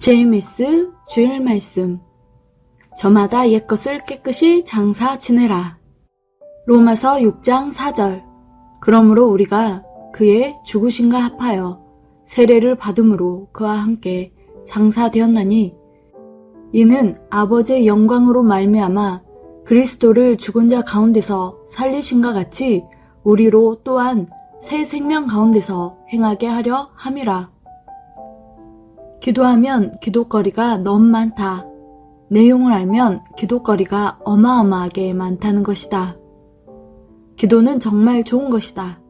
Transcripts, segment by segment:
JMS 주일 말씀. 저마다 옛것을 깨끗이 장사 지내라. 로마서 6장 4절. 그러므로 우리가 그의 죽으심과 합하여 세례를 받음으로 그와 함께 장사되었나니 이는 아버지의 영광으로 말미암아 그리스도를 죽은 자 가운데서 살리심과 같이 우리로 또한 새 생명 가운데서 행하게 하려 함이라. 기도하면 기도거리가 너무 많다. 내용을 알면 기도거리가 어마어마하게 많다는 것이다. 기도는 정말 좋은 것이다.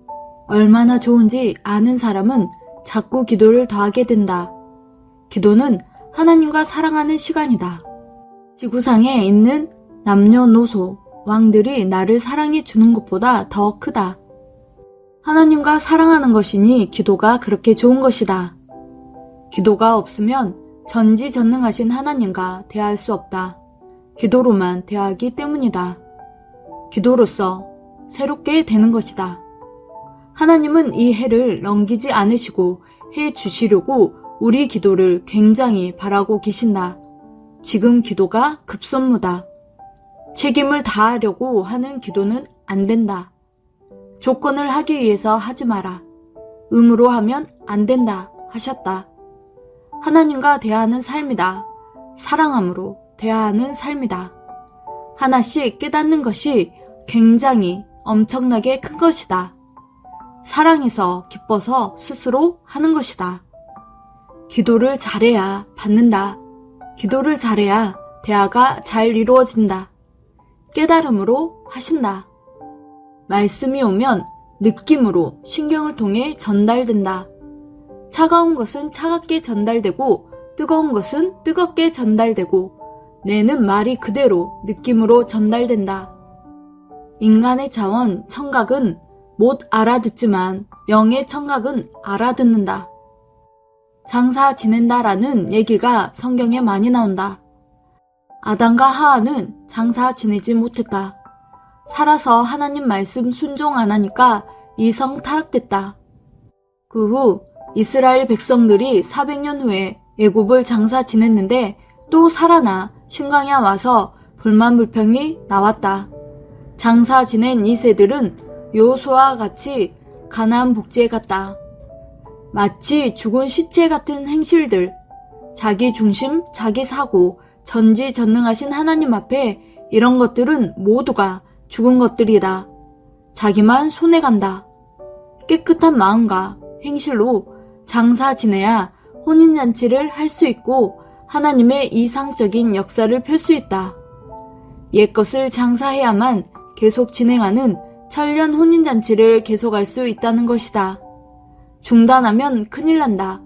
얼마나 좋은지 아는 사람은 자꾸 기도를 더하게 된다. 기도는 하나님과 사랑하는 시간이다. 지구상에 있는 남녀노소, 왕들이 나를 사랑해 주는 것보다 더 크다. 하나님과 사랑하는 것이니 기도가 그렇게 좋은 것이다. 기도가 없으면 전지전능하신 하나님과 대화할 수 없다. 기도로만 대화하기 때문이다. 기도로서 새롭게 되는 것이다. 하나님은 이 해를 넘기지 않으시고 해 주시려고 우리 기도를 굉장히 바라고 계신다. 지금 기도가 급선무다. 책임을 다하려고 하는 기도는 안 된다. 조건을 하기 위해서 하지 마라. 의무로 하면 안 된다 하셨다. 하나님과 대화하는 삶이다. 사랑함으로 대화하는 삶이다. 하나씩 깨닫는 것이 굉장히 엄청나게 큰 것이다. 사랑해서 기뻐서 스스로 하는 것이다. 기도를 잘해야 받는다. 기도를 잘해야 대화가 잘 이루어진다. 깨달음으로 하신다. 말씀이 오면 느낌으로 신경을 통해 전달된다. 차가운 것은 차갑게 전달되고 뜨거운 것은 뜨겁게 전달되고 뇌는 말이 그대로 느낌으로 전달된다. 인간의 차원 청각은 못 알아듣지만 영의 청각은 알아듣는다. 장사 지낸다라는 얘기가 성경에 많이 나온다. 아담과 하와는 장사 지내지 못했다. 살아서 하나님 말씀 순종 안 하니까 이성 타락됐다. 그 후 이스라엘 백성들이 400년 후에 애굽을 장사 지냈는데 또 살아나 신광야에 와서 불만불평이 나왔다. 장사 지낸 이 세들은 여호수아와 같이 가나안 복지에 갔다. 마치 죽은 시체 같은 행실들, 자기 중심, 자기 사고, 전지전능하신 하나님 앞에 이런 것들은 모두가 죽은 것들이다. 자기만 손해간다. 깨끗한 마음과 행실로 장사 지내야 혼인잔치를 할 수 있고 하나님의 이상적인 역사를 펼 수 있다. 옛것을 장사해야만 계속 진행하는 천년 혼인잔치를 계속할 수 있다는 것이다. 중단하면 큰일 난다.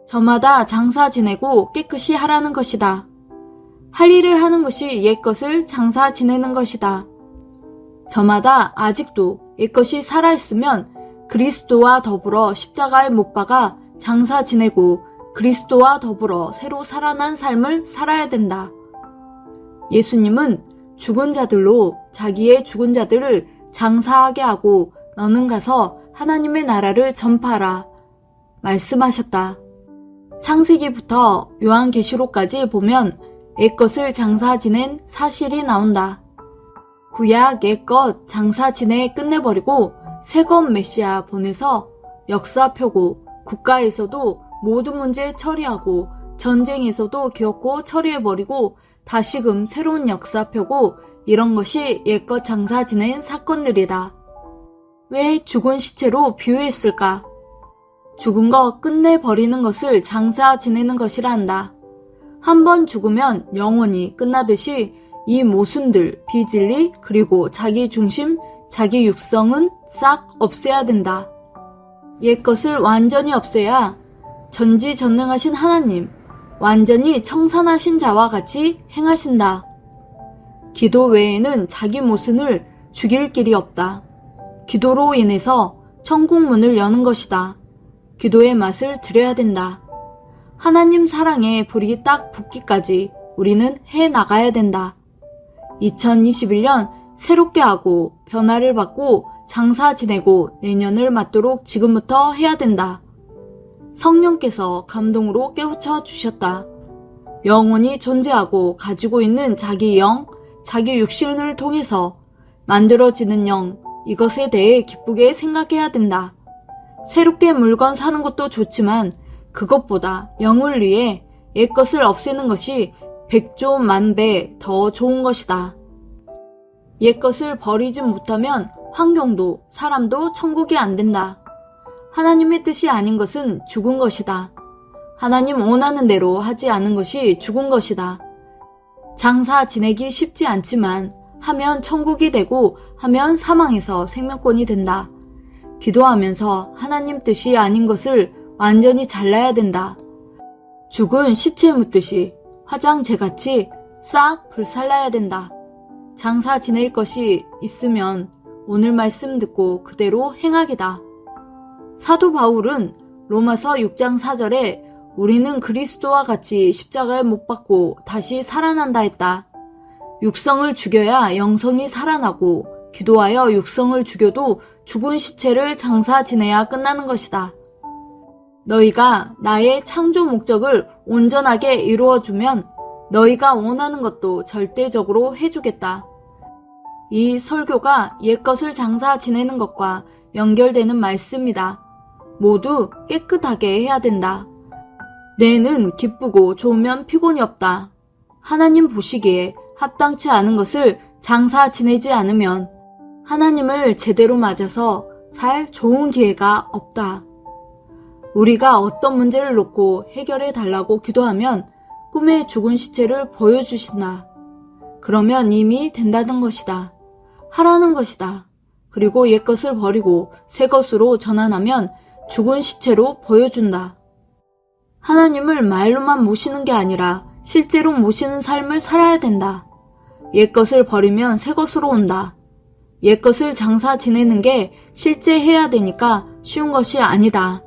저마다 장사 지내고 깨끗이 하라는 것이다. 할 일을 하는 것이 옛것을 장사 지내는 것이다. 저마다 아직도 옛것이 살아있으면 그리스도와 더불어 십자가에 못 박아 장사 지내고 그리스도와 더불어 새로 살아난 삶을 살아야 된다. 예수님은 죽은 자들로 자기의 죽은 자들을 장사하게 하고 너는 가서 하나님의 나라를 전파하라 말씀하셨다. 창세기부터 요한계시록까지 보면 옛것을 장사 지낸 사실이 나온다. 구약 옛것 장사 지내 끝내버리고 새것 메시아 보내서 역사 펴고 국가에서도 모든 문제 처리하고 전쟁에서도 겪고 처리해버리고 다시금 새로운 역사 펴고 이런 것이 옛것 장사 지낸 사건들이다. 왜 죽은 시체로 비유했을까? 죽은 거 끝내버리는 것을 장사 지내는 것이라 한다. 한번 죽으면 영원히 끝나듯이 이 모순들, 비진리, 그리고 자기 중심, 자기 육성은 싹 없애야 된다. 옛것을 완전히 없애야 전지전능하신 하나님, 완전히 청산하신 자와 같이 행하신다. 기도 외에는 자기 모순을 죽일 길이 없다. 기도로 인해서 천국문을 여는 것이다. 기도의 맛을 들여야 된다. 하나님 사랑에 불이 딱 붙기까지 우리는 해 나가야 된다. 2021년 새롭게 하고 변화를 받고 장사 지내고 내년을 맞도록 지금부터 해야 된다. 성령께서 감동으로 깨우쳐 주셨다. 영혼이 존재하고 가지고 있는 자기 영, 자기 육신을 통해서 만들어지는 영, 이것에 대해 기쁘게 생각해야 된다. 새롭게 물건 사는 것도 좋지만 그것보다 영을 위해 옛것을 없애는 것이 100조 만배 더 좋은 것이다. 옛것을 버리지 못하면 환경도 사람도 천국이 안 된다. 하나님의 뜻이 아닌 것은 죽은 것이다. 하나님 원하는 대로 하지 않은 것이 죽은 것이다. 장사 지내기 쉽지 않지만 하면 천국이 되고 하면 사망에서 생명권이 된다. 기도하면서 하나님 뜻이 아닌 것을 완전히 잘라야 된다. 죽은 시체 묻듯이 화장재같이 싹 불살라야 된다. 장사 지낼 것이 있으면 오늘 말씀 듣고 그대로 행하기다. 사도 바울은 로마서 6장 4절에 우리는 그리스도와 같이 십자가에 못 박고 다시 살아난다 했다. 육성을 죽여야 영성이 살아나고 기도하여 육성을 죽여도 죽은 시체를 장사 지내야 끝나는 것이다. 너희가 나의 창조 목적을 온전하게 이루어주면 너희가 원하는 것도 절대적으로 해주겠다. 이 설교가 옛것을 장사 지내는 것과 연결되는 말씀이다. 모두 깨끗하게 해야 된다. 뇌는 기쁘고 좋으면 피곤이 없다. 하나님 보시기에 합당치 않은 것을 장사 지내지 않으면 하나님을 제대로 맞아서 살 좋은 기회가 없다. 우리가 어떤 문제를 놓고 해결해 달라고 기도하면 꿈에 죽은 시체를 보여주신다. 그러면 이미 된다는 것이다. 하라는 것이다. 그리고 옛것을 버리고 새것으로 전환하면 죽은 시체로 보여준다. 하나님을 말로만 모시는 게 아니라 실제로 모시는 삶을 살아야 된다. 옛것을 버리면 새것으로 온다. 옛것을 장사 지내는 게 실제 해야 되니까 쉬운 것이 아니다.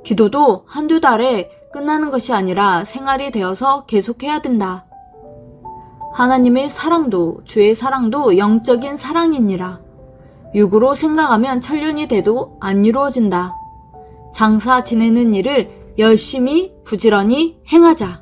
기도도 한두 달에 끝나는 것이 아니라 생활이 되어서 계속해야 된다. 하나님의 사랑도 주의 사랑도 영적인 사랑이니라. 육으로 생각하면 천년이 돼도 안 이루어진다. 장사 지내는 일을 열심히 부지런히 행하자.